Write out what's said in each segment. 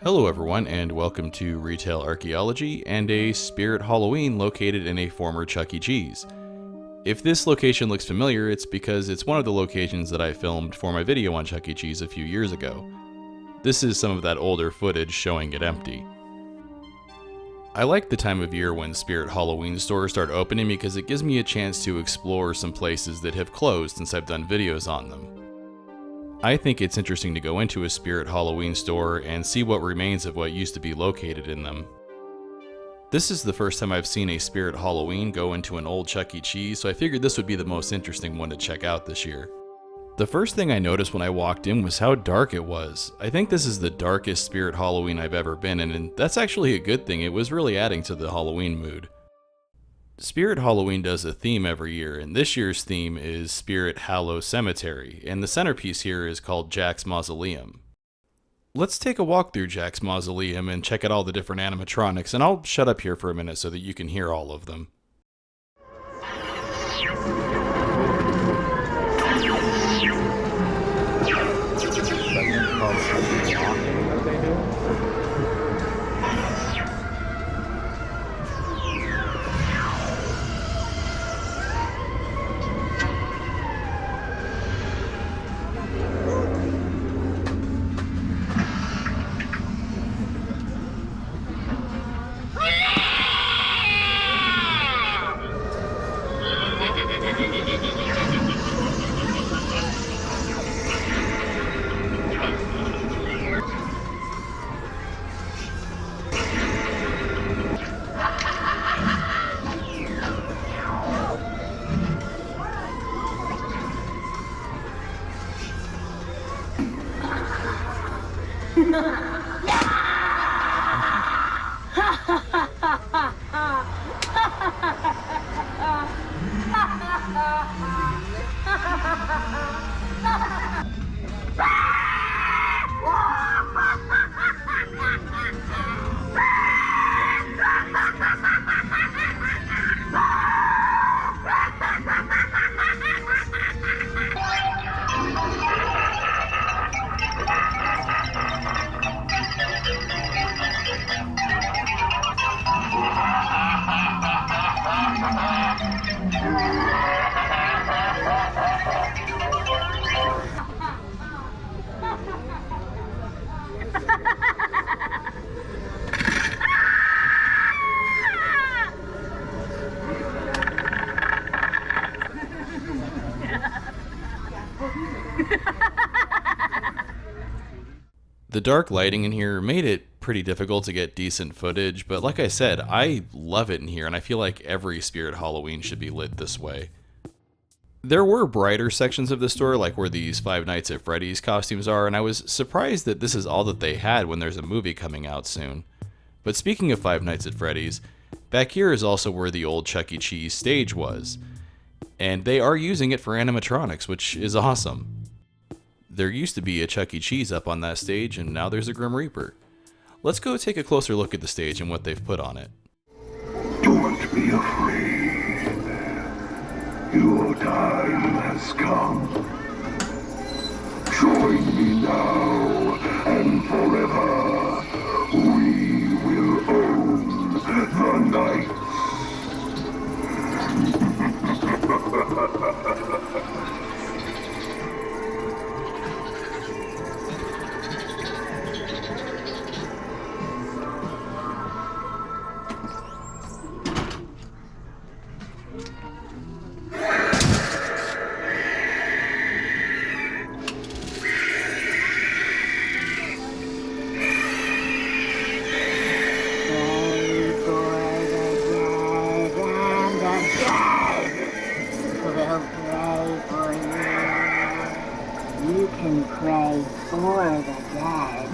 Hello everyone, and welcome to Retail Archaeology and a Spirit Halloween located in a former Chuck E. Cheese. If this location looks familiar, it's because it's one of the locations that I filmed for my video on Chuck E. Cheese a few years ago. This is some of that older footage showing it empty. I like the time of year when Spirit Halloween stores start opening because it gives me a chance to explore some places that have closed since I've done videos on them. I think it's interesting to go into a Spirit Halloween store and see what remains of what used to be located in them. This is the first time I've seen a Spirit Halloween go into an old Chuck E. Cheese, so I figured this would be the most interesting one to check out this year. The first thing I noticed when I walked in was how dark it was. I think this is the darkest Spirit Halloween I've ever been in, and that's actually a good thing. It was really adding to the Halloween mood. Spirit Halloween does a theme every year, and this year's theme is Spirit Hallow Cemetery, and the centerpiece here is called Jack's Mausoleum. Let's take a walk through Jack's Mausoleum and check out all the different animatronics, and I'll shut up here for a minute so that you can hear all of them. The dark lighting in here made it pretty difficult to get decent footage, but like I said, I love it in here and I feel like every Spirit Halloween should be lit this way. There were brighter sections of the store, like where these Five Nights at Freddy's costumes are, and I was surprised that this is all that they had when there's a movie coming out soon. But speaking of Five Nights at Freddy's, back here is also where the old Chuck E. Cheese stage was. And they are using it for animatronics, which is awesome. There used to be a Chuck E. Cheese up on that stage, and now there's a Grim Reaper. Let's go take a closer look at the stage and what they've put on it. Don't be afraid. Your time has come. Join me now and forever. We will own the night. You can pray for the dead.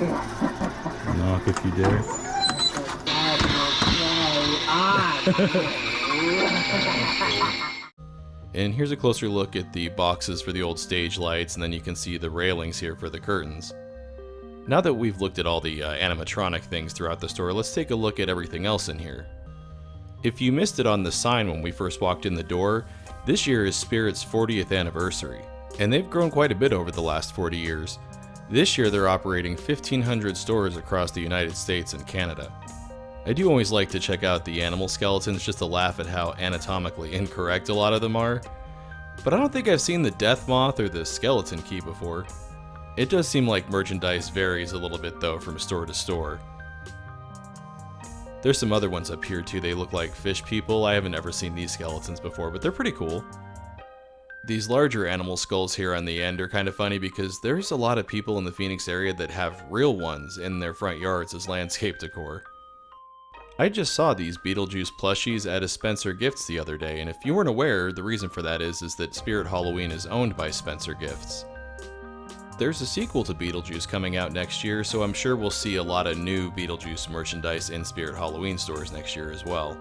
Knock if you dare. The dead will pray on you. And here's a closer look at the boxes for the old stage lights, and then you can see the railings here for the curtains. Now that we've looked at all the animatronic things throughout the store, let's take a look at everything else in here. If you missed it on the sign when we first walked in the door, this year is Spirit's 40th anniversary, and they've grown quite a bit over the last 40 years. This year they're operating 1,500 stores across the United States and Canada. I do always like to check out the animal skeletons just to laugh at how anatomically incorrect a lot of them are, but I don't think I've seen the death moth or the skeleton key before. It does seem like merchandise varies a little bit though from store to store. There's some other ones up here too. They look like fish people. I haven't ever seen these skeletons before, but they're pretty cool. These larger animal skulls here on the end are kind of funny because there's a lot of people in the Phoenix area that have real ones in their front yards as landscape decor. I just saw these Beetlejuice plushies at a Spencer Gifts the other day, and if you weren't aware, the reason for that is that Spirit Halloween is owned by Spencer Gifts. There's a sequel to Beetlejuice coming out next year, so I'm sure we'll see a lot of new Beetlejuice merchandise in Spirit Halloween stores next year as well.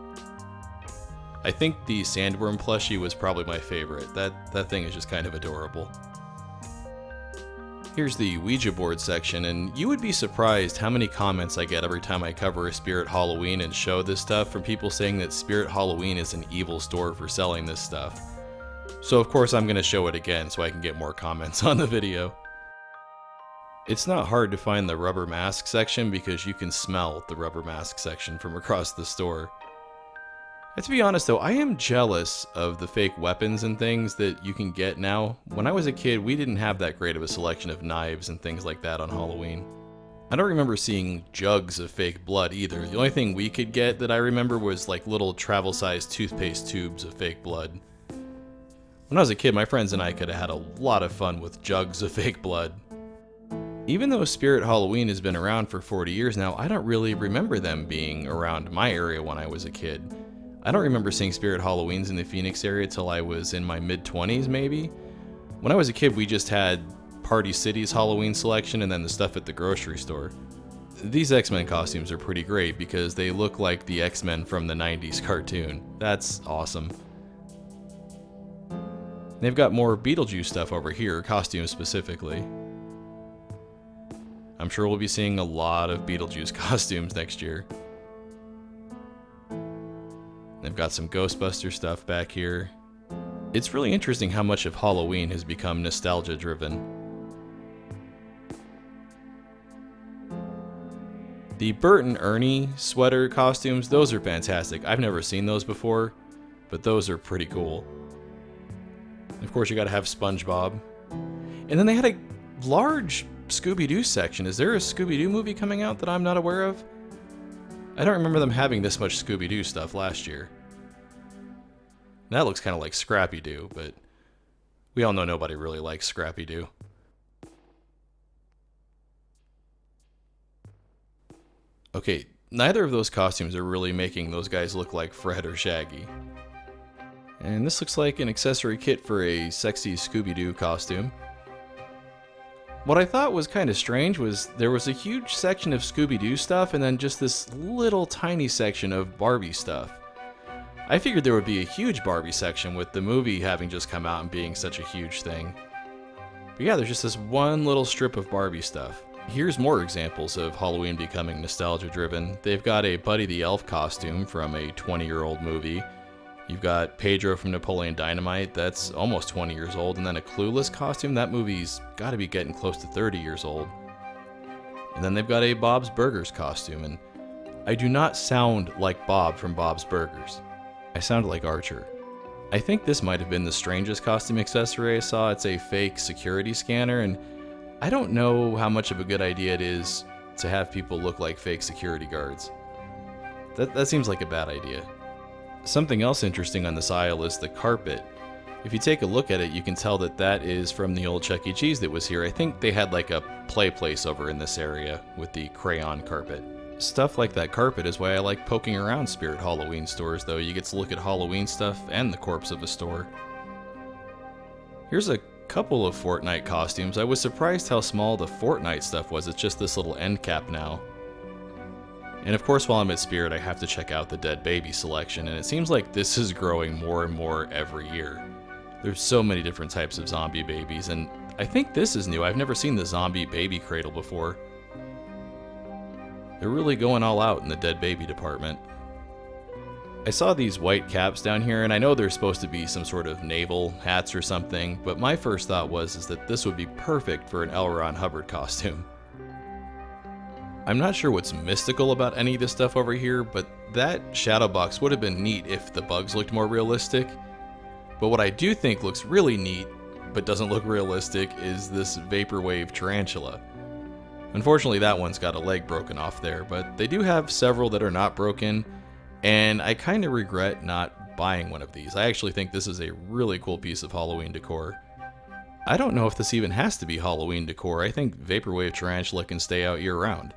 I think the Sandworm plushie was probably my favorite. That thing is just kind of adorable. Here's the Ouija board section, and you would be surprised how many comments I get every time I cover a Spirit Halloween and show this stuff from people saying that Spirit Halloween is an evil store for selling this stuff. So of course I'm going to show it again so I can get more comments on the video. It's not hard to find the rubber mask section because you can smell the rubber mask section from across the store. And to be honest though, I am jealous of the fake weapons and things that you can get now. When I was a kid, we didn't have that great of a selection of knives and things like that on Halloween. I don't remember seeing jugs of fake blood either. The only thing we could get that I remember was like little travel-sized toothpaste tubes of fake blood. When I was a kid, my friends and I could have had a lot of fun with jugs of fake blood. Even though Spirit Halloween has been around for 40 years now, I don't really remember them being around my area when I was a kid. I don't remember seeing Spirit Halloweens in the Phoenix area till I was in my mid-20s maybe. When I was a kid, we just had Party City's Halloween selection and then the stuff at the grocery store. These X-Men costumes are pretty great because they look like the X-Men from the 90s cartoon. That's awesome. They've got more Beetlejuice stuff over here, costumes specifically. I'm sure we'll be seeing a lot of Beetlejuice costumes next year. They've got some Ghostbuster stuff back here. It's really interesting how much of Halloween has become nostalgia driven. The Bert and Ernie sweater costumes, those are fantastic. I've never seen those before, but those are pretty cool. Of course, you gotta have SpongeBob. And then they had a large Scooby-Doo section. Is there a Scooby-Doo movie coming out that I'm not aware of? I don't remember them having this much Scooby-Doo stuff last year. That looks kind of like Scrappy-Doo, but we all know nobody really likes Scrappy-Doo. Okay, neither of those costumes are really making those guys look like Fred or Shaggy. And this looks like an accessory kit for a sexy Scooby-Doo costume. What I thought was kind of strange was there was a huge section of Scooby-Doo stuff and then just this little tiny section of Barbie stuff. I figured there would be a huge Barbie section with the movie having just come out and being such a huge thing. But yeah, there's just this one little strip of Barbie stuff. Here's more examples of Halloween becoming nostalgia driven. They've got a Buddy the Elf costume from a 20-year-old movie. You've got Pedro from Napoleon Dynamite, that's almost 20 years old, and then a Clueless costume, that movie's gotta be getting close to 30 years old. And then they've got a Bob's Burgers costume, and I do not sound like Bob from Bob's Burgers. I sound like Archer. I think this might have been the strangest costume accessory I saw. It's a fake security scanner, and I don't know how much of a good idea it is to have people look like fake security guards. That seems like a bad idea. Something else interesting on this aisle is the carpet. If you take a look at it, you can tell that that is from the old Chuck E. Cheese that was here. I think they had like a play place over in this area with the crayon carpet. Stuff like that carpet is why I like poking around Spirit Halloween stores, though. You get to look at Halloween stuff and the corpse of a store. Here's a couple of Fortnite costumes. I was surprised how small the Fortnite stuff was. It's just this little end cap now. And of course, while I'm at Spirit, I have to check out the Dead Baby selection, and it seems like this is growing more and more every year. There's so many different types of zombie babies, and I think this is new. I've never seen the zombie baby cradle before. They're really going all out in the Dead Baby department. I saw these white caps down here, and I know they're supposed to be some sort of naval hats or something, but my first thought was that this would be perfect for an L. Ron Hubbard costume. I'm not sure what's mystical about any of this stuff over here, but that shadow box would have been neat if the bugs looked more realistic. But what I do think looks really neat, but doesn't look realistic, is this vaporwave tarantula. Unfortunately, that one's got a leg broken off there, but they do have several that are not broken, and I kind of regret not buying one of these. I actually think this is a really cool piece of Halloween decor. I don't know if this even has to be Halloween decor. I think vaporwave tarantula can stay out year-round.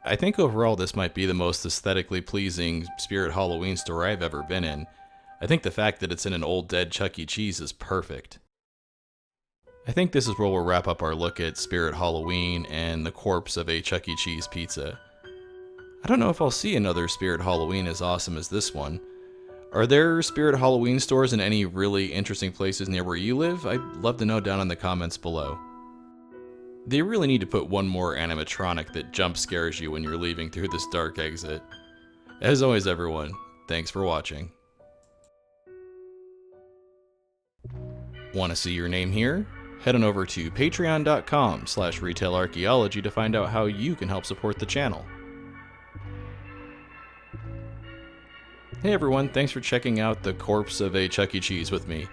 I think overall this might be the most aesthetically pleasing Spirit Halloween store I've ever been in. I think the fact that it's in an old dead Chuck E. Cheese is perfect. I think this is where we'll wrap up our look at Spirit Halloween and the corpse of a Chuck E. Cheese pizza. I don't know if I'll see another Spirit Halloween as awesome as this one. Are there Spirit Halloween stores in any really interesting places near where you live? I'd love to know down in the comments below. They really need to put one more animatronic that jump scares you when you're leaving through this dark exit. As always, everyone, thanks for watching. Want to see your name here? Head on over to patreon.com/retailarchaeology to find out how you can help support the channel. Hey everyone, thanks for checking out the corpse of a Chuck E. Cheese with me.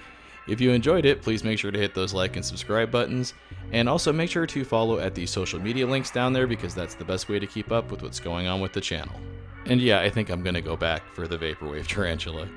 If you enjoyed it, please make sure to hit those like and subscribe buttons, and also make sure to follow at the social media links down there because that's the best way to keep up with what's going on with the channel. And yeah, I think I'm gonna go back for the vaporwave tarantula.